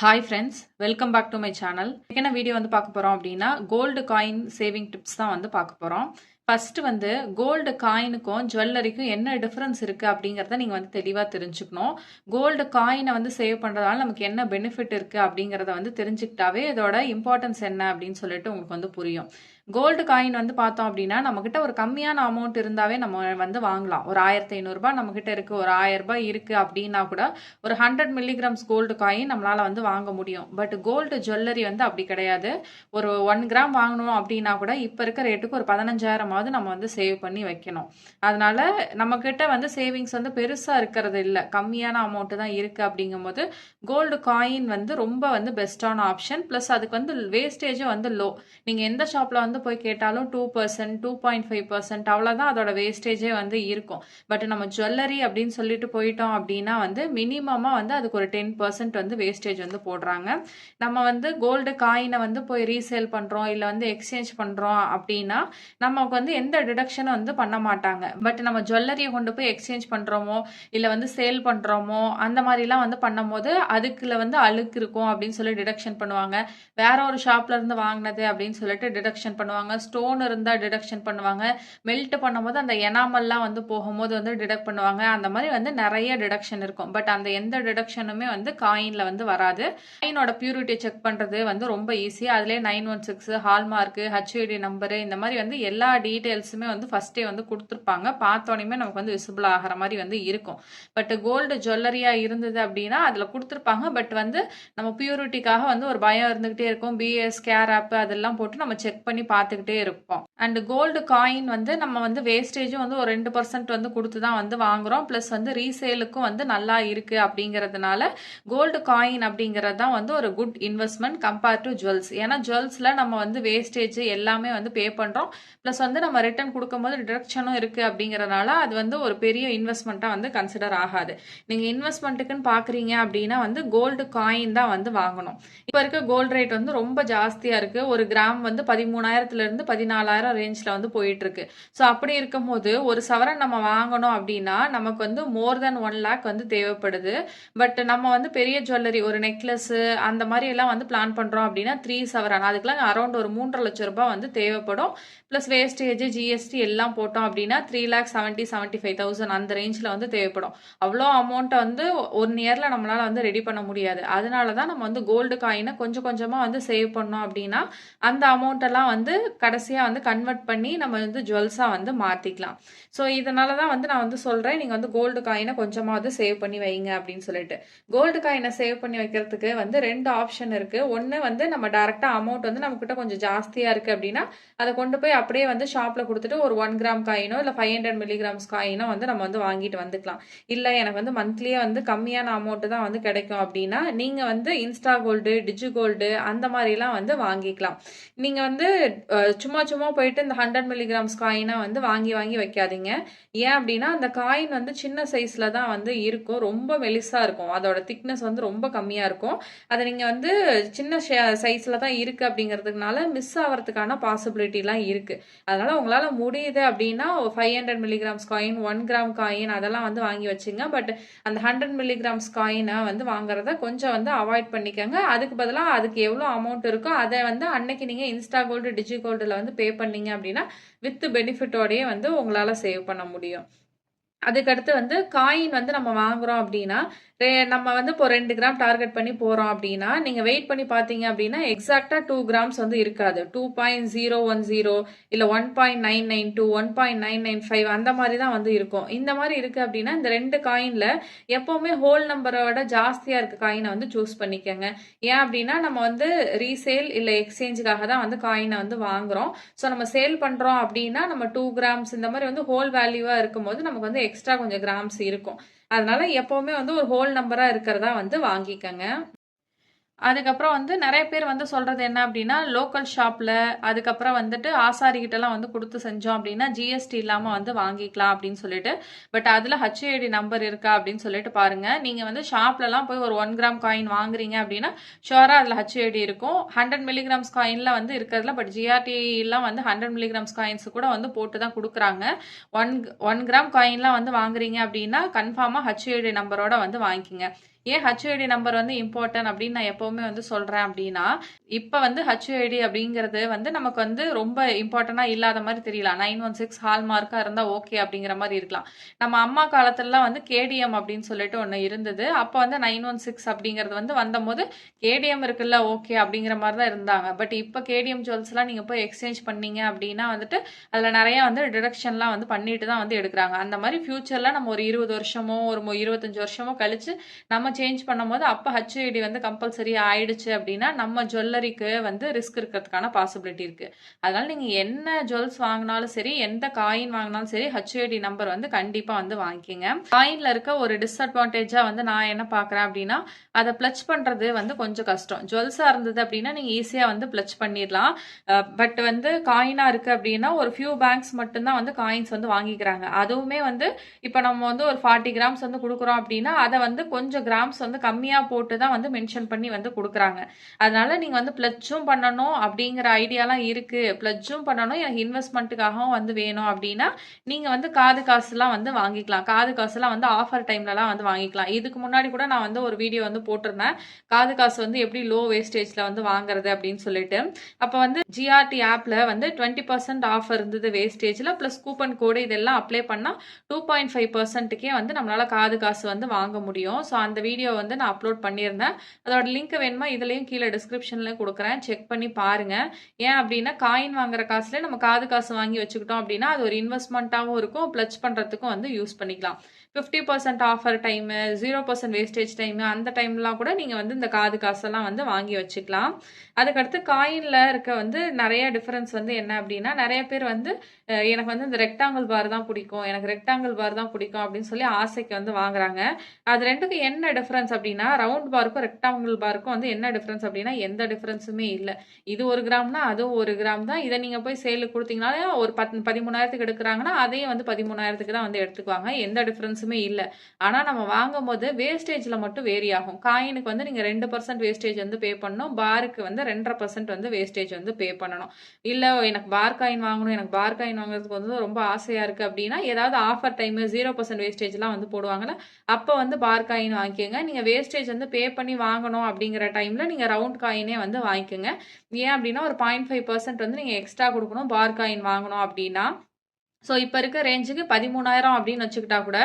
Hi friends, welcome back to my channel. என்ன video வந்து பார்க்க போகிறோம் அப்படின்னா கோல்டு காயின் சேவிங் டிப்ஸ் தான் வந்து பார்க்க போகிறோம். ஃபர்ஸ்ட் வந்து கோல்டு காயினுக்கும் ஜுவல்லரிக்கும் என்ன டிஃப்ரென்ஸ் இருக்குது அப்படிங்கிறத நீங்கள் வந்து தெளிவாக தெரிஞ்சுக்கணும். கோல்டு காயினை வந்து சேவ் பண்ணுறதால நமக்கு என்ன பெனிஃபிட் இருக்குது அப்படிங்கிறத வந்து தெரிஞ்சுக்கிட்டாவே இதோட இம்பார்ட்டன்ஸ் என்ன அப்படின்னு சொல்லிட்டு உங்களுக்கு வந்து புரியும். கோல்டு காயின் வந்து பார்த்தோம் அப்படின்னா நம்மக்கிட்ட ஒரு கம்மியான அமௌண்ட் இருந்தாவே நம்ம வந்து வாங்கலாம். ஒரு 1500 நம்மக்கிட்ட இருக்குது, ஒரு 1000 ரூபாய் இருக்குது அப்படின்னா கூட ஒரு 100 மில்லிகிராம்ஸ் கோல்டு காயின் நம்மளால் வந்து வாங்க முடியும். பட் கோல்டு ஜுவல்லரி வந்து அப்படி கிடையாது. ஒரு 1 கிராம் வாங்கணும் அப்படின்னா கூட இப்போ இருக்க ரேட்டுக்கு ஒரு 15,000 நம்ம வந்து சேவ் பண்ணி வைக்கணும். அதனால நம்மக்கிட்ட வந்து சேவிங்ஸ் வந்து பெருசாக இருக்கிறது இல்லை, கம்மியான அமௌண்ட்டு தான் இருக்குது. அப்படிங்கும்போது கோல்டு காயின் வந்து ரொம்ப வந்து பெஸ்ட்டான ஆப்ஷன். ப்ளஸ் அதுக்கு வந்து வேஸ்டேஜும் வந்து லோ. நீங்கள் எந்த ஷாப்பில் வந்து போய் கேட்டாலும் 2%, 2.5% அவ்வளோதான் அதோட வேஸ்டேஜே வந்து இருக்கும். பட் நம்ம ஜுவல்லரி அப்படின்னு சொல்லிட்டு போயிட்டோம் அப்படின்னா வந்து மினிமமாக வந்து அதுக்கு ஒரு 10% வந்து வேஸ்டேஜ் வந்து போடுறாங்க. நம்ம வந்து கோல்டு காயினை வந்து போய் ரீசேல் பண்ணுறோம் இல்லை வந்து எக்ஸ்சேஞ்ச் பண்ணுறோம் அப்படின்னா நமக்கு வந்து எந்த டிடக்ஷனும் வந்து பண்ண மாட்டாங்க. பட் நம்ம ஜுவல்லரியை கொண்டு போய் எக்ஸ்சேஞ்ச் பண்ணுறோமோ இல்லை வந்து சேல் பண்ணுறோமோ அந்த மாதிரிலாம் வந்து பண்ணும்போது அதுக்குள்ள வந்து அழுக்கு இருக்கும் அப்படின்னு சொல்லி டிடக்ஷன் பண்ணுவாங்க. வேற ஒரு ஷாப்ல இருந்து வாங்கினது அப்படின்னு சொல்லிட்டு டிடக்ஷன் பண்ணுவாங்க. ஸ்டோன் இருந்தால் டிடக்ஷன் பண்ணுவாங்க. மெல்ட் பண்ணும்போது அந்த எனாமல்லாம் வந்து போகும்போது வந்து டிடக்ட் பண்ணுவாங்க. அந்த மாதிரி வந்து நிறைய டிடக்ஷன் இருக்கும். பட் அந்த எந்த டிடக்ஷனுமே வந்து காயின்ல வந்து வராது. காயினோட பியூரிட்டி செக் பண்றது வந்து ரொம்ப ஈஸி. அதுலேயே 916 ஹால்மார்க்கு, ஹெச்ஐடி நம்பரு, இந்த மாதிரி வந்து எல்லா டீட்டெயில்ஸுமே வந்து ஃபர்ஸ்டே வந்து கொடுத்துருப்பாங்க. பார்த்தோன்னே நமக்கு வந்து விசிபிள் ஆகிற மாதிரி வந்து இருக்கும். பட் கோல்டு ஜுவல்லரியா இருந்தது அப்படின்னா அதுல கொடுத்துருப்பாங்க. பட் வந்து நம்ம பியூரிட்டிக்காக வந்து ஒரு பயம் இருந்துகிட்டே இருக்கும். பிஎஸ் கேர் ஆப் அதெல்லாம் போட்டு நம்ம செக் பண்ணி பார்த்துக்கிட்டே இருப்போம். அண்ட் கோல்டு காயின் வந்து நம்ம வந்து வேஸ்டேஜும் வந்து ஒரு 2% வந்து கொடுத்து தான் வந்து வாங்குறோம். ப்ளஸ் வந்து ரீசேலுக்கும் வந்து நல்லா இருக்கு அப்படிங்கிறதுனால கோல்டு காயின் அப்படிங்கிறது தான் வந்து ஒரு good investment compare to jewels. ஏன்னா ஜுவல்ஸ்ல நம்ம வந்து வேஸ்டேஜ் எல்லாமே வந்து பே பண்றோம். ப்ளஸ் வந்து நம்ம ரிட்டர்ன் கொடுக்கும்போது டிடக்ஷனும் இருக்கு அப்படிங்கறதுனால அது வந்து ஒரு பெரிய இன்வெஸ்ட்மெண்ட்டா வந்து கன்சிடர் ஆகாது. நீங்க இன்வெஸ்ட்மெண்ட்டுக்குன்னு பாக்குறீங்க அப்படின்னா வந்து கோல்டு காயின் தான் வந்து வாங்கணும். இப்ப இருக்க கோல்டு ரேட் வந்து ரொம்ப ஜாஸ்தியா இருக்கு. ஒரு கிராம் வந்து 13,000 இருந்து 14,000 ரேஞ்ச்ல வந்து போயிட்டு இருக்கு. ஸோ அப்படி இருக்கும்போது ஒரு சவரன் நம்ம வாங்கணும் அப்படின்னா நமக்கு வந்து மோர் தென் 1 லேக் வந்து தேவைப்படுது. பட் நம்ம வந்து பெரிய ஜுவல்லரி ஒரு நெக்லஸ் அந்த மாதிரி எல்லாம் வந்து பிளான் பண்றோம் அப்படின்னா 3 சவரன் அதுக்கெல்லாம் அரௌண்ட் ஒரு 3.5 லட்சம் ரூபாய் வந்து தேவைப்படும். பிளஸ் வேஸ்டேஜ் ஜிஎஸ்டி எல்லாம் போட்டோம் அப்படின்னா 3,70,75,000 அந்த ரேஞ்சில் வந்து தேவைப்படும். அவ்வளோ அமௌண்ட்டை வந்து 1 இயர்ல நம்மளால வந்து ரெடி பண்ண முடியாது. அதனால தான் நம்ம வந்து கோல்டு காயினை கொஞ்சம் கொஞ்சமாக வந்து சேவ் பண்ணோம் அப்படின்னா அந்த அமௌண்ட் எல்லாம் வந்து கடைசியாக வந்து கன்வெர்ட் பண்ணி நம்ம வந்து ஜுவல்ஸாக வந்து மாற்றிக்கலாம். ஸோ இதனால தான் வந்து நான் வந்து சொல்கிறேன், நீங்கள் வந்து கோல்டு காயினை கொஞ்சமாவது சேவ் பண்ணி வைங்க அப்படின்னு சொல்லிட்டு. கோல்டு காயினை சேவ் பண்ணி வைக்கிறதுக்கு வந்து 2 ஆப்ஷன் இருக்குது. ஒன்று வந்து நம்ம டேரெக்டாக அமௌண்ட் வந்து நம்மக்கிட்ட கொஞ்சம் ஜாஸ்தியாக இருக்குது அப்படின்னா அதை கொண்டு போய் அப்படியே வந்து ஷாப்பில் கொடுத்துட்டு ஒரு 1 கிராம் காயினோ இல்லை 500 மில்லிகிராம்ஸ் காயினோ வந்து நம்ம வந்து வாங்கிட்டு வந்துக்கலாம். இல்லை எனக்கு வந்து மந்த்லியே வந்து கம்மியான அமௌண்ட்டு தான் வந்து கிடைக்கும் அப்படின்னா நீங்கள் வந்து இன்ஸ்டா கோல்டு, டிஜி கோல்டு அந்த மாதிரிலாம் வந்து வாங்கிக்கலாம். நீங்கள் வந்து சும்மா சும்மா போயிட்டு இந்த 100 மில்லிகிராம்ஸ் காயினை வந்து வாங்கி வாங்கி வைக்காதீங்க. ஏன் அப்படின்னா அந்த காயின் வந்து சின்ன சைஸில் தான் வந்து இருக்கும், ரொம்ப மெலிசாக இருக்கும், அதோட திக்னஸ் வந்து ரொம்ப கம்மியாக இருக்கும். அதை நீங்கள் வந்து சின்ன சைஸில் தான் இருக்குது அப்படிங்கிறதுனால மிஸ் ஆகிறதுக்கான பாசிபிலிட்டிலாம் இருக்குது. அதனால் உங்களால் முடியுது அப்படின்னா 500 மில்லிகிராம்ஸ் காயின், 1 கிராம் காயின் அதெல்லாம் வந்து வாங்கி வச்சுங்க. பட் அந்த 100 மில்லிகிராம்ஸ் காயினை வந்து வாங்குறத கொஞ்சம் வந்து அவாய்ட் பண்ணிக்கோங்க. அதுக்கு பதிலாக அதுக்கு எவ்வளோ அமௌண்ட் இருக்கோ அதை வந்து அன்னைக்கு நீங்கள் இன்ஸ்டா கோல்டு, டிஜி கோல்டில் வந்து பே பண்ணீங்க அப்படின்னா வித் பெனிஃபிட்டோடையே வந்து உங்களால் சேவ் பண்ண முடியும். அதுக்கடுத்து வந்து காயின் வந்து நம்ம வாங்குறோம் அப்படின்னா நம்ம வந்து இப்போ 2 கிராம் டார்கெட் பண்ணி போறோம் அப்படின்னா நீங்க வெயிட் பண்ணி பார்த்தீங்க அப்படின்னா எக்ஸாக்டா 2 கிராம்ஸ் வந்து இருக்காது. 2.010 இல்ல 1.992, 1.995 அந்த மாதிரி தான் வந்து இருக்கும். இந்த மாதிரி இருக்கு அப்படின்னா இந்த 2 காயின்ல எப்பவுமே ஹோல் நம்பரோட ஜாஸ்தியா இருக்க காயினை வந்து சூஸ் பண்ணிக்கோங்க. ஏன் அப்படின்னா நம்ம வந்து ரீசேல் இல்லை எக்ஸ்சேஞ்சுக்காக தான் வந்து காயினை வந்து வாங்குறோம். ஸோ நம்ம சேல் பண்றோம் அப்படின்னா நம்ம 2 கிராம்ஸ் இந்த மாதிரி வந்து ஹோல் வேல்யூவா இருக்கும்போது நமக்கு வந்து எக்ஸ்ட்ரா கொஞ்சம் கிராம்ஸ் இருக்கும். அதனால எப்பவுமே வந்து ஒரு ஹோல் நம்பரா இருக்கிறதா வந்து வாங்கிக்கங்க. அதுக்கப்புறம் வந்து நிறைய பேர் வந்து சொல்றது என்ன அப்படின்னா லோக்கல் ஷாப்ல அதுக்கப்புறம் வந்துட்டு ஆசாரிகிட்டலாம் வந்து கொடுத்து செஞ்சோம் அப்படின்னா ஜிஎஸ்டி இல்லாமல் வந்து வாங்கிக்கலாம் அப்படின்னு சொல்லிட்டு. பட் அதில் ஹெச்ஐடி நம்பர் இருக்கா அப்படின்னு சொல்லிட்டு பாருங்க. நீங்கள் வந்து ஷாப்லலாம் போய் ஒரு 1 கிராம் காயின் வாங்குறீங்க அப்படின்னா ஷுவராக அதில் ஹெச்ஐடி இருக்கும். 100 மில்லிகிராம்ஸ் காயின்ல வந்து இருக்கிறதுல பட் ஜிஆர்டி எல்லாம் வந்து 100 மில்லிகிராம்ஸ் காயின்ஸ் கூட வந்து போட்டு தான் கொடுக்குறாங்க. 1 கிராம் காயின்லாம் வந்து வாங்குறீங்க அப்படின்னா கன்ஃபார்மாக ஹெச்ஐடி நம்பரோட வந்து வாங்கிக்கிங்க. ஏன் HUID நம்பர் வந்து இம்பார்ட்டன்ட் அப்படின்னு நான் எப்பவுமே வந்து சொல்றேன் அப்படின்னா, இப்ப வந்து HUID அப்படிங்கிறது வந்து நமக்கு வந்து ரொம்ப இம்பார்ட்டன்டா இல்லாத மாதிரி தெரியல. 916 ஹால்மார்க்கா இருந்தா ஓகே அப்படிங்கிற மாதிரி இருக்கலாம். நம்ம அம்மா காலத்துலலாம் வந்து KDM அப்படின்னு சொல்லிட்டு ஒண்ணு இருந்தது. அப்ப வந்து 916 அப்படிங்கிறது வந்து வந்தபோது KDM இருக்குல்ல ஓகே அப்படிங்கிற மாதிரி தான் இருந்தாங்க. பட் இப்ப KDM ஜுவல்ஸ்லாம் நீங்க போய் எக்ஸ்சேஞ்ச் பண்ணீங்க அப்படின்னா வந்துட்டு அதுல நிறைய வந்து டிடக்ஷன்லாம் வந்து பண்ணிட்டு தான் வந்து எடுக்கிறாங்க. அந்த மாதிரி ஃபியூச்சர்ல நம்ம ஒரு 20 வருஷமோ ஒரு 25 வருஷமோ கழிச்சு நம்ம சேஞ்ச் பண்ணும்போது அப்ப HUID வந்து கம்பல்சரி ஆயிடுச்சு அப்படின்னா நம்ம ஜுவல்லரிக்கு வந்து ரிஸ்க் இருக்கிறதுக்கான பாசிபிலிட்டி இருக்கு. அதனால நீங்க என்ன ஜுவல்ஸ் வாங்கினாலும் சரி, எந்த காயின் வாங்கினாலும் சரி, HUID நம்பர் வந்து கண்டிப்பா வந்து வாங்கிக்கங்க. காயின்ல இருக்க ஒரு டிஸ்அட்வான்டேஜா வந்து நான் என்ன பாக்குறேன் அப்படின்னா, அதை பிளச் பண்றது வந்து கொஞ்சம் கஷ்டம். ஜுவல்ஸா இருந்தது அப்படின்னா நீங்க ஈஸியா வந்து பிளச் பண்ணிடலாம். பட் வந்து காயினா இருக்கு அப்படின்னா ஒரு ஃபியூ பேங்க்ஸ் மட்டும்தான் வந்து காயின்ஸ் வந்து வாங்கிக்கிறாங்க. அதுவுமே வந்து இப்போ நம்ம வந்து ஒரு 40 கிராம்ஸ் வந்து கொடுக்குறோம் அப்படின்னா அதை வந்து கொஞ்சம் கிராம்ஸ் வந்து கம்மியா போட்டு தான் வந்து மென்ஷன் பண்ணி வந்து கொடுக்குறாங்க. அதனால நீங்க வந்து பிளச்சும் பண்ணணும் அப்படிங்கிற ஐடியாலாம் இருக்கு, பிளச்சும் பண்ணணும், எனக்கு இன்வெஸ்ட்மெண்ட்டுக்காகவும் வந்து வேணும் அப்படின்னா நீங்க வந்து காது காசுலாம் வந்து வாங்கிக்கலாம். காது காசுலாம் வந்து ஆஃபர் டைம்லலாம் வந்து வாங்கிக்கலாம். இதுக்கு முன்னாடி கூட நான் வந்து ஒரு வீடியோ வந்து போட்டிருந்தேன், காது காசு வந்து எப்படி லோ வேஸ்டேஜ்ல வந்து வாங்குறது அப்படின்னு சொல்லிட்டு. அப்போ வந்து GRT ஆப்ல வந்து 20% ஆஃப் இருந்தது வேஸ்டேஜ்ல, பிளஸ் கூப்பன் கோடு இதெல்லாம் அப்ளை பண்ணா 2.5%க்கே வந்து நம்மளால காது காசு வந்து வாங்க முடியும். ஸோ அந்த வீடியோ வந்து நான் அப்லோட் பண்ணியிருந்தேன். அதோட லிங்க் வேணுமா இதுலயும் கீழே டிஸ்கிரிப்ஷன்லயும் கொடுக்குறேன், செக் பண்ணி பாருங்க. ஏன் அப்படின்னா காயின் வாங்குற காசுல நம்ம காது காசு வாங்கி வச்சுக்கிட்டோம் அப்படின்னா அது ஒரு இன்வெஸ்ட்மெண்ட்டாகவும் இருக்கும், பிளச் பண்றதுக்கும் வந்து யூஸ் பண்ணிக்கலாம். 50% ஆஃபர் டைமு, 0% வேஸ்டேஜ் டைமு, அந்த டைம்லாம் கூட நீங்க வந்து இந்த காது காசெல்லாம் வந்து வாங்கி வச்சுக்கலாம். அதுக்கடுத்து காயின்ல இருக்க வந்து நிறைய டிஃபரன்ஸ் வந்து என்ன அப்படின்னா, நிறைய பேர் வந்து எனக்கு வந்து இந்த ரெக்டாங்கிள் பார் தான் பிடிக்கும், எனக்கு ரெக்டாங்கிள் பார் தான் பிடிக்கும் அப்படின்னு சொல்லி ஆசைக்கு வந்து வாங்குறாங்க. அது ரெண்டுக்கும் என்ன டிஃபரன்ஸ் அப்படின்னா, ரவுண்ட் பாருக்கும் ரெக்டாங்கிள் பாருக்கும் வந்து என்ன டிஃபரன்ஸ் அப்படின்னா எந்த டிஃபரன்ஸுமே இல்லை. இது 1 கிராம்னா அதுவும் 1 கிராம் தான். இதை நீங்க போய் சேலுக்கு கொடுத்தீங்கனாலே ஒரு 13,000க்கு எடுக்கிறாங்கன்னா அதையும் வந்து 13,000க்கு தான் வந்து எடுத்துக்குவாங்க. எந்த டிஃபரன்ஸுமே இல்லை. ஆனா நம்ம வாங்கும் போது வேஸ்டேஜ்ல மட்டும் வேரி ஆகும். காயினுக்கு வந்து நீங்க 2% வேஸ்டேஜ் வந்து பே பண்ணணும், பாருக்கு வந்து 2.5% வந்து வேஸ்டேஜ் வந்து பே பண்ணணும். இல்ல எனக்கு பார் காயின் வாங்கணும், எனக்கு பார் காயின் வாங்குறதுக்கு வந்து ரொம்ப ஆசையா இருக்கு அப்படின்னா ஏதாவது ஆஃபர் டைம் 0% வேஸ்டேஜ்லாம் வந்து போடுவாங்கல்ல, அப்போ வந்து பார் காயின் வாங்கிக்கோங்க. நீங்க வேஸ்டேஜ் வந்து பே பண்ணி வாங்கணும் அப்படிங்கிற டைம்ல நீங்க ரவுண்ட் காயினே வந்து வாங்கிக்கோங்க. ஏன் அப்படின்னா ஒரு 0.5% வந்து நீங்க எக்ஸ்ட்ரா கொடுக்கணும் பார் காயின் வாங்கணும் அப்படின்னா. ஸோ இப்போ இருக்க ரேஞ்சுக்கு 13,000 அப்படின்னு வச்சுக்கிட்டா கூட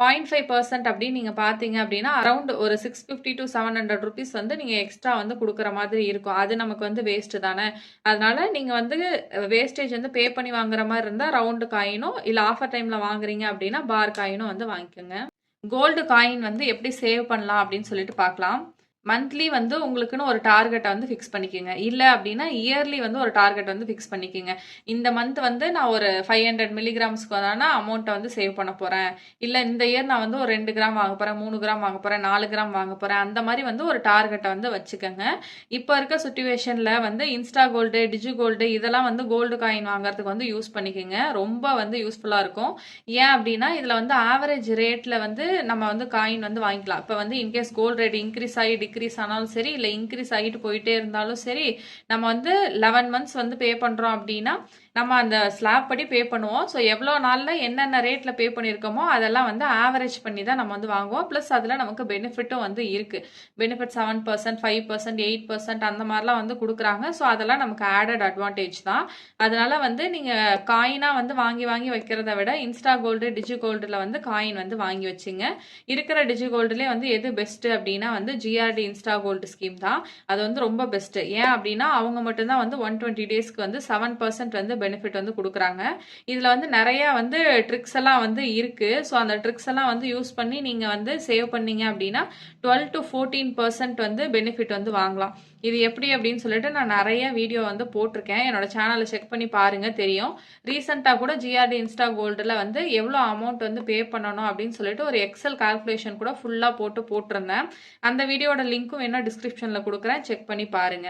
0.5% அப்படின்னு நீங்கள் பார்த்தீங்க அப்படின்னா அரௌண்ட் ஒரு 650 to 700 ருபீஸ் வந்து நீங்கள் எக்ஸ்ட்ரா வந்து கொடுக்குற மாதிரி இருக்கும். அது நமக்கு வந்து வேஸ்ட்டு தானே. அதனால நீங்கள் வந்து வேஸ்டேஜ் வந்து பே பண்ணி வாங்குற மாதிரி இருந்தால் ரவுண்டு காயினும், இல்லை ஆஃபர் டைமில் வாங்குறீங்க அப்படின்னா பார் காயினும் வந்து வாங்கிக்கோங்க. கோல்டு காயின் வந்து எப்படி சேவ் பண்ணலாம் அப்படின்னு சொல்லிட்டு பார்க்கலாம். மந்த்லி வந்து உங்களுக்குன்னு ஒரு டார்கெட்டை வந்து ஃபிக்ஸ் பண்ணிக்கோங்க. இல்லை அப்படின்னா இயர்லி வந்து ஒரு டார்கெட் வந்து ஃபிக்ஸ் பண்ணிக்கோங்க. இந்த மந்த் வந்து நான் ஒரு 500 மில்லிகிராம்ஸ்க்கு அமௌண்ட்டை வந்து சேவ் பண்ண போகிறேன், இல்லை இந்த இயர் நான் வந்து ஒரு 2 கிராம் வாங்க போகிறேன், 3 கிராம் வாங்க போகிறேன், 4 கிராம் வாங்க போகிறேன், அந்த மாதிரி வந்து ஒரு டார்கெட்டை வந்து வச்சுக்கோங்க. இப்போ இருக்க சுச்சுவேஷனில் வந்து இன்ஸ்டா கோல்டு, டிஜி கோல்டு இதெல்லாம் வந்து கோல்டு காயின் வாங்குறதுக்கு வந்து யூஸ் பண்ணிக்கோங்க. ரொம்ப வந்து யூஸ்ஃபுல்லாக இருக்கும். ஏன் அப்படின்னா இதில் வந்து ஆவரேஜ் ரேட்டில் வந்து நம்ம வந்து காயின் வந்து வாங்கிக்கலாம். இப்போ வந்து இன்கேஸ் கோல்டு ரேட் இன்க்ரீஸ் ஆகி டிக்ரீஸ் ஆனாலும் சரி, இல்லை இன்க்ரீஸ் ஆகிட்டு போயிட்டே இருந்தாலும் சரி, நம்ம வந்து 11 மந்த்ஸ் வந்து பே பண்ணுறோம் அப்படின்னா நம்ம அந்த ஸ்லாப் படி பே பண்ணுவோம். ஸோ எவ்வளோ நாளில் என்னென்ன ரேட்டில் பே பண்ணியிருக்கோமோ அதெல்லாம் வந்து ஆவரேஜ் பண்ணி தான் நம்ம வந்து வாங்குவோம். ப்ளஸ் அதில் நமக்கு பெனிஃபிட்டும் வந்து இருக்குது. பெனிஃபிட் 7%, 5%, 8% அந்த மாதிரிலாம் வந்து கொடுக்குறாங்க. ஸோ அதெல்லாம் நமக்கு ஆடட் அட்வான்டேஜ் தான். அதனால வந்து நீங்கள் காயினாக வந்து வாங்கி வாங்கி வைக்கிறத விட இன்ஸ்டா கோல்டு, டிஜி கோல்டில் வந்து காயின் வந்து வாங்கி வச்சுங்க. இருக்கிற டிஜி கோல்டுலேயே வந்து எது பெஸ்ட்டு அப்படின்னா வந்து GRD இன்ஸ்டா கோல்டு ஸ்கீம் தான். அது வந்து ரொம்ப பெஸ்ட்டு. ஏன் அப்படின்னா அவங்க மட்டும்தான் வந்து 120 டேஸ்க்கு வந்து 7% வந்து பெனிஃபிட் வந்து கொடுக்குறாங்க. இதில் வந்து நிறைய வந்து ட்ரிக்ஸ் எல்லாம் வந்து இருக்கு. ஸோ அந்த ட்ரிக்ஸ் எல்லாம் வந்து யூஸ் பண்ணி நீங்கள் வந்து சேவ் பண்ணீங்க அப்படின்னா 12 to 14% வந்து பெனிஃபிட் வந்து வாங்கலாம். இது எப்படி அப்படின்னு சொல்லிட்டு நான் நிறைய வீடியோ வந்து போட்டிருக்கேன், என்னோட சேனலை செக் பண்ணி பாருங்க தெரியும். ரீசெண்டாக கூட GRD இன்ஸ்டா கோல்டில் வந்து எவ்வளோ அமௌண்ட் வந்து பே பண்ணணும் அப்படின்னு சொல்லிட்டு ஒரு எக்ஸல் கால்குலேஷன் கூட ஃபுல்லாக போட்டிருந்தேன். அந்த வீடியோட லிங்க்கும் வேணா டிஸ்கிரிப்ஷனில் கொடுக்குறேன், செக் பண்ணி பாருங்க.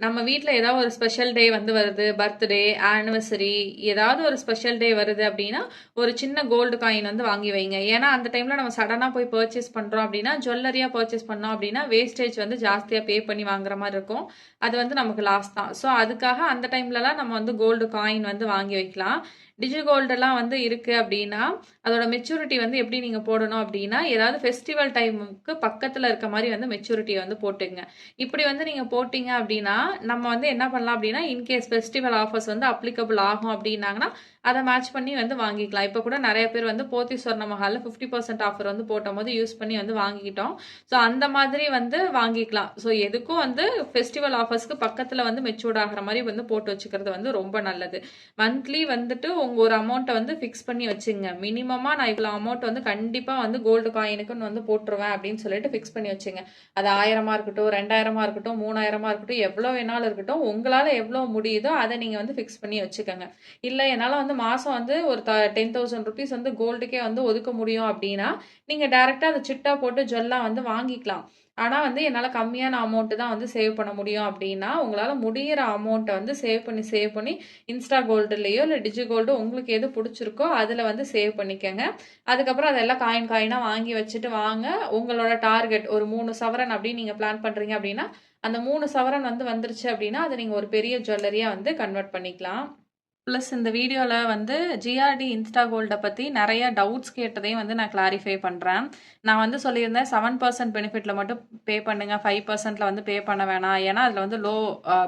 நம்ம வீட்டில் ஏதாவது ஒரு ஸ்பெஷல் டே வந்து வருது, பர்த்டே, ஆனிவர்சரி, ஏதாவது ஒரு ஸ்பெஷல் டே வருது அப்படின்னா ஒரு சின்ன கோல்டு காயின் வந்து வாங்கி வைங்க. ஏன்னா அந்த டைமில் நம்ம சடனாக போய் பர்ச்சேஸ் பண்ணுறோம் அப்படின்னா, ஜுவல்லரியாக பர்ச்சேஸ் பண்ணோம் அப்படின்னா வேஸ்டேஜ் வந்து ஜாஸ்தியாக பே பண்ணி வாங்குற மாதிரி இருக்கும். அது வந்து நமக்கு லாஸ் தான். ஸோ அதுக்காக அந்த டைம்லலாம் நம்ம வந்து கோல்டு காயின் வந்து வாங்கி வைக்கலாம். டிஜிகோல்டெல்லாம் வந்து இருக்குது அப்படின்னா அதோட மெச்சூரிட்டி வந்து எப்படி நீங்கள் போடணும் அப்படின்னா ஏதாவது ஃபெஸ்டிவல் டைமுக்கு பக்கத்தில் இருக்க மாதிரி வந்து மெச்சூரிட்டியை வந்து போட்டுங்க. இப்படி வந்து நீங்கள் போட்டிங்க அப்படின்னா நம்ம வந்து என்ன பண்ணலாம் அப்படின்னா இன்கேஸ் ஃபெஸ்டிவல் ஆஃபர்ஸ் வந்து அப்ளிகபிள் ஆகும் அப்படின்னாங்கன்னா அதை மேட்ச் பண்ணி வந்து வாங்கிக்கலாம். இப்போ கூட நிறைய பேர் வந்து போத்தி சொர்ண மஹாலில் 50% ஆஃபர் வந்து போட்ட போது யூஸ் பண்ணி வந்து வாங்கிக்கிட்டோம். ஸோ அந்த மாதிரி வந்து வாங்கிக்கலாம். ஸோ எதுக்கும் வந்து ஃபெஸ்டிவல் ஆஃபர்ஸ்க்கு பக்கத்தில் வந்து மெச்சூர்ட் ஆகிற மாதிரி வந்து போட்டு வச்சுக்கிறது வந்து ரொம்ப நல்லது. மந்த்லி வந்துட்டு உங்கள் ஒரு அமௌண்ட்டை வந்து ஃபிக்ஸ் பண்ணி வச்சுங்க. மினிமமாக நான் இவ்வளோ அமௌண்ட் வந்து கண்டிப்பாக வந்து கோல்டு காயினுக்குன்னு வந்து போட்டுருவேன் அப்படின்னு சொல்லிட்டு ஃபிக்ஸ் பண்ணி வச்சுங்க. அது 1000 இருக்கட்டும், 2000 இருக்கட்டும், 3000 இருக்கட்டும், எவ்வளோ வேணாலும் இருக்கட்டும், உங்களால் எவ்வளோ முடியுதோ அதை நீங்கள் வந்து ஃபிக்ஸ் பண்ணி வச்சுக்கோங்க. இல்லை என்னால் வந்து மாதம் வந்து ஒரு 10,000 ருபீஸ் வந்து கோல்டுக்கே வந்து ஒதுக்க முடியும் அப்படின்னா நீங்கள் டைரெக்டாக அதை சிட்டா போட்டு ஜுவல்லாம் வந்து வாங்கிக்கலாம். ஆனால் வந்து என்னால் கம்மியான அமௌண்ட்டு தான் வந்து சேவ் பண்ண முடியும் அப்படின்னா உங்களால் முடிகிற அமௌண்ட்டை வந்து சேவ் பண்ணி இன்ஸ்டா கோல்டுலேயோ இல்லை டிஜி கோல்டு உங்களுக்கு எது பிடிச்சிருக்கோ அதில் வந்து சேவ் பண்ணிக்கோங்க. அதுக்கப்புறம் அதெல்லாம் காயினாக வாங்கி வச்சுட்டு வாங்க. உங்களோட டார்கெட் ஒரு 3 சவரன் அப்படின்னு நீங்கள் பிளான் பண்ணுறீங்க அப்படின்னா அந்த 3 சவரன் வந்து வந்துருச்சு அப்படின்னா அதை நீங்கள் ஒரு பெரிய ஜுவல்லரியாக வந்து கன்வெர்ட் பண்ணிக்கலாம். ப்ளஸ் இந்த வீடியோவில் வந்து ஜிஆர்டி இன்ஸ்டா கோல்டை பற்றி நிறைய டவுட்ஸ் கேட்டதையும் வந்து நான் கிளாரிஃபை பண்ணுறேன். நான் வந்து சொல்லியிருந்தேன் 7% பெனிஃபிட்டில் மட்டும் பே பண்ணுங்கள், 5%ல் வந்து பே பண்ண வேணாம். ஏன்னா அதில் வந்து லோ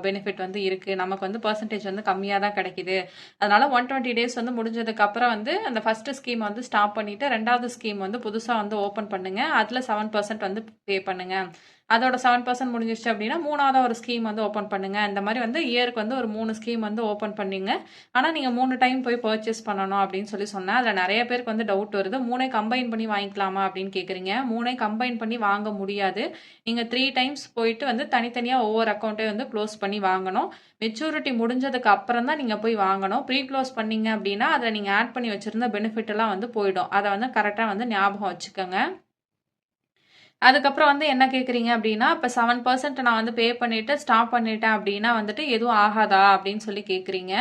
பெனிஃபிட் வந்து இருக்குது. நமக்கு வந்து பர்சன்டேஜ் வந்து கம்மியாக தான் கிடைக்குது. அதனால் 120 டேஸ் வந்து முடிஞ்சதுக்கப்புறம் வந்து அந்த ஃபஸ்ட்டு ஸ்கீம் வந்து ஸ்டாப் பண்ணிவிட்டு 2வது ஸ்கீம் வந்து புதுசாக வந்து ஓப்பன் பண்ணுங்கள். அதில் 7% வந்து பே பண்ணுங்கள். அதோட 7% முடிஞ்சிருச்சு அப்படின்னா 3வது ஒரு ஸ்கீம் வந்து ஓப்பன் பண்ணுங்கள். இந்த மாதிரி வந்து இயருக்கு வந்து ஒரு 3 ஸ்கீம் வந்து ஓப்பன் பண்ணிங்க. ஆனால் நீங்கள் 3 டைம் போய் பர்ச்சேஸ் பண்ணணும் அப்படின்னு சொல்லி சொன்னேன். அதில் நிறைய பேருக்கு வந்து டவுட் வருது. 3 கம்பைன் பண்ணி வாங்கிக்கலாமா அப்படின்னு கேட்குறீங்க. 3 கம்பைன் பண்ணி வாங்க முடியாது. நீங்கள் 3 டைம்ஸ் போயிட்டு வந்து தனித்தனியாக ஒவ்வொரு அக்கௌண்ட்டை வந்து க்ளோஸ் பண்ணி வாங்கணும். மெச்சூரிட்டி முடிஞ்சதுக்கு அப்புறம் தான் நீங்கள் போய் வாங்கணும். ப்ரீ க்ளோஸ் பண்ணீங்க அப்படின்னா அதில் நீங்கள் ஆட் பண்ணி வச்சுருந்த பெனிஃபிட் எல்லாம் வந்து போயிடும். அதை வந்து கரெக்டாக வந்து ஞாபகம் வச்சுக்கோங்க. அதுக்கப்புறம் வந்து என்ன கேட்குறீங்க அப்படின்னா இப்போ 7% நான் வந்து பே பண்ணிவிட்டு ஸ்டாப் பண்ணிட்டேன் அப்படின்னா வந்துட்டு எதுவும் ஆகாதா அப்படின்னு சொல்லி கேட்குறீங்க.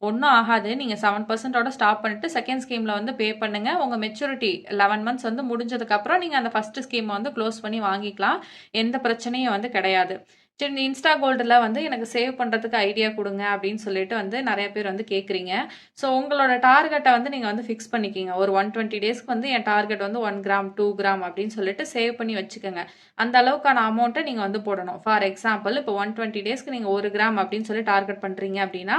ஒன்றும் ஆகாது. நீங்கள் 7%ஓட ஸ்டாப் பண்ணிவிட்டு செகண்ட் ஸ்கீமில் வந்து பே பண்ணுங்கள். உங்கள் மெச்சூரிட்டி 11 மந்த்ஸ் வந்து முடிஞ்சதுக்கப்புறம் நீங்கள் அந்த ஃபஸ்ட்டு ஸ்கீமை வந்து க்ளோஸ் பண்ணி வாங்கிக்கலாம். எந்த பிரச்சனையும் வந்து கிடையாது. சரி, இந்த இன்ஸ்டா கோல்டில் வந்து எனக்கு சேவ் பண்ணுறதுக்கு ஐடியா கொடுங்க அப்படின்னு சொல்லிட்டு வந்து நிறைய பேர் வந்து கேட்குறீங்க. ஸோ உங்களோட டார்கெட்டை வந்து நீங்கள் வந்து ஃபிக்ஸ் பண்ணிக்கிங்க. ஒரு 120 டேஸ்க்கு வந்து என் டார்கெட் வந்து 1 கிராம் 2 கிராம் அப்படின்னு சொல்லிட்டு சேவ் பண்ணி வச்சுக்கோங்க. அந்த அளவுக்கான அமௌண்ட்டை நீங்கள் வந்து போடணும். ஃபார் எக்ஸாம்பிள் இப்போ 120 டேஸ்க்கு நீங்கள் 1 கிராம் அப்படின்னு சொல்லி டார்கெட் பண்ணுறீங்க அப்படின்னா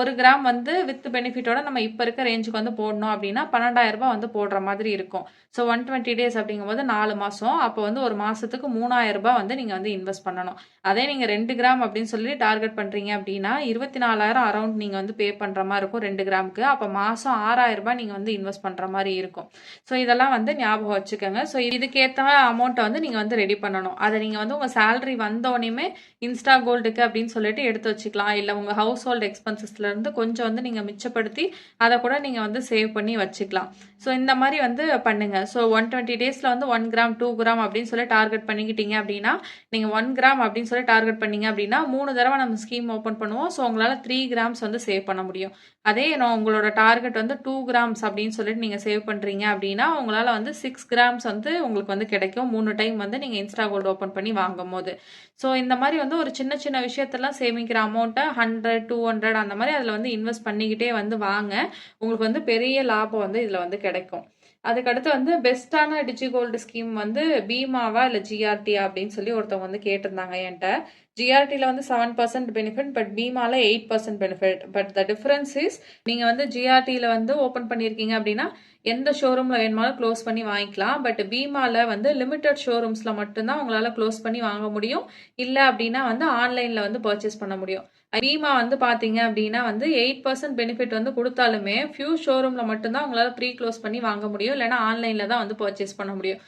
1 கிராம் வந்து வித் பெனிஃபிட்டோட நம்ம இப்போ இருக்க ரேஞ்சுக்கு வந்து போடணும் அப்படின்னா 12,000 ரூபாய் வந்து போடுற மாதிரி இருக்கும். ஸோ 120 டேஸ் அப்படிங்கும்போது 4 மாதம். அப்போ வந்து ஒரு மாதத்துக்கு 3,000 ரூபாய் வந்து நீங்கள் வந்து இன்வெஸ்ட் பண்ணணும். அதே நீங்கள் 2 கிராம் அப்படின்னு சொல்லி டார்கெட் பண்ணுறீங்க அப்படின்னா 24,000 அரௌண்ட் நீங்கள் வந்து பே பண்ணுற மாதிரி இருக்கும் 2 கிராமுக்கு. அப்போ மாதம் 6,000 ரூபாய் நீங்கள் வந்து இன்வெஸ்ட் பண்ணுற மாதிரி இருக்கும். ஸோ இதெல்லாம் வந்து ஞாபகம் வச்சுக்கோங்க. ஸோ இதுக்கேற்ற அமௌண்ட்டை வந்து நீங்கள் வந்து ரெடி பண்ணணும். அதை நீங்கள் வந்து உங்கள் சேலரி வந்தோடனே இன்ஸ்டா கோல்டுக்கு அப்படின்னு சொல்லிட்டு எடுத்து வச்சுக்கலாம். இல்லை உங்கள் ஹவுஸ் ஹோல்டு எக்ஸ்பென்சஸ்லேருந்து கொஞ்சம் வந்து நீங்கள் மிச்சப்படுத்தி அதை கூட நீங்கள் வந்து சேவ் பண்ணி வச்சுக்கலாம். ஸோ இந்த மாதிரி வந்து பண்ணுங்கள். ஸோ 120 டேஸில் வந்து 1 கிராம் 2 கிராம் அப்படின்னு சொல்லி டார்கெட் பண்ணிக்கிட்டீங்க அப்படின்னா நீங்கள் 1 கிராம் அப்படின்னு சொல்லி டார்கெட் பண்ணீங்க அப்படின்னா 3 தடவை நம்ம ஸ்கீம் ஓப்பன் பண்ணுவோம். ஸோ உங்களால் 3 கிராம்ஸ் வந்து சேவ் பண்ண முடியும். அதே உங்களோட டார்கெட் வந்து 2 கிராம்ஸ் அப்படின்னு சொல்லிட்டு நீங்கள் சேவ் பண்ணுறீங்க அப்படின்னா உங்களால் வந்து 6 கிராம்ஸ் வந்து உங்களுக்கு வந்து கிடைக்கும் 3 டைம் வந்து நீங்கள் இன்ஸ்டா கோல்டு ஓப்பன் பண்ணி வாங்கும் போது. ஸோ இந்த மாதிரி வந்து ஒரு சின்ன சின்ன விஷயத்தெல்லாம் சேமிக்கிற அமௌண்ட்டை 100 200 அந்த மாதிரி அதில் வந்து இன்வெஸ்ட் பண்ணிக்கிட்டே வந்து வாங்க. உங்களுக்கு வந்து பெரிய லாபம் வந்து இதில் வந்து கிடைக்கும். அதுக்கடுத்து வந்து பெஸ்ட்டான டிஜி கோல்டு ஸ்கீம் வந்து பீமாவா இல்லை ஜிஆர்டியா அப்படின்னு சொல்லி ஒருத்தவங்க வந்து கேட்டிருந்தாங்க என்கிட்ட. ஜிஆர்டியில் வந்து 7% பெனிஃபிட், பட் பீமால 8% benefit. But the difference is நீங்கள் வந்து ஜிஆர்டியில் வந்து ஓப்பன் பண்ணியிருக்கீங்க அப்படின்னா எந்த ஷோரூமில் வேணுமாலும் க்ளோஸ் பண்ணி வாங்கிக்கலாம். பட் பீமாவில் வந்து லிமிட்டட் ஷோரூம்ஸில் மட்டும்தான் உங்களால் க்ளோஸ் பண்ணி வாங்க முடியும். இல்லை அப்படின்னா வந்து ஆன்லைனில் வந்து பர்ச்சேஸ் பண்ண முடியும். பீமா வந்து பார்த்தீங்க அப்படின்னா வந்து 8% பெனிஃபிட் வந்து கொடுத்தாலுமே ஃபியூ ஷோரூமில் மட்டும்தான் உங்களால் ப்ரீ க்ளோஸ் பண்ணி வாங்க முடியும். இல்லைனா ஆன்லைனில் தான் வந்து பர்ச்சேஸ் பண்ண முடியும்.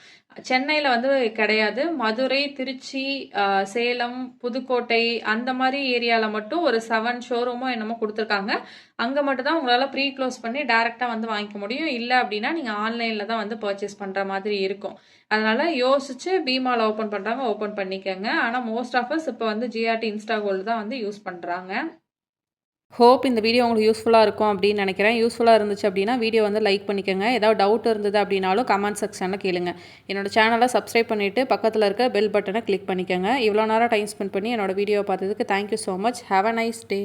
சென்னையில் வந்து கிடையாது. மதுரை, திருச்சி, சேலம், புதுக்கோட்டை அந்த மாதிரி ஏரியாவில் மட்டும் ஒரு 7 ஷோரூமோ என்னமோ கொடுத்துருக்காங்க. அங்கே மட்டும் தான் உங்களால் ப்ரீ க்ளோஸ் பண்ணி டேரெக்டாக வந்து வாங்கிக்க முடியும். இல்லை அப்படின்னா நீங்கள் ஆன்லைனில் தான் வந்து பர்ச்சேஸ் பண்ணுற மாதிரி இருக்கும். அதனால் யோசிச்சு பீமாவில் ஓப்பன் பண்ணுறாங்க, ஓப்பன் பண்ணிக்கோங்க. ஆனால் மோஸ்ட் ஆஃப் அஸ் இப்போ வந்து ஜிஆர்டி இன்ஸ்டா கோல்டு தான் வந்து யூஸ் பண்ணுறாங்க. ஹோப் இந்த வீடியோ உங்களுக்கு யூஸ்ஃபுல்லாக இருக்கும் அப்படின்னு நினைக்கிறேன். யூஸ்ஃபுல்லாக இருந்துச்சு அப்படின்னா வீடியோ வந்து லைக் பண்ணிக்கோங்க. ஏதாவது டவுட் இருந்தது அப்படின்னாலும் கமெண்ட் செக்ஷனில் கேளுங்க. என்னோட சேனலை சப்ஸ்கிரைப் பண்ணிவிட்டு பக்கத்தில் இருக்க பெல் பட்டனை கிளிக் பண்ணிக்கோங்க. இவ்வளோ நேரம் டைம் ஸ்பெண்ட் பண்ணி என்னோட வீடியோ பார்த்ததுக்கு thank you so much. Have a nice day.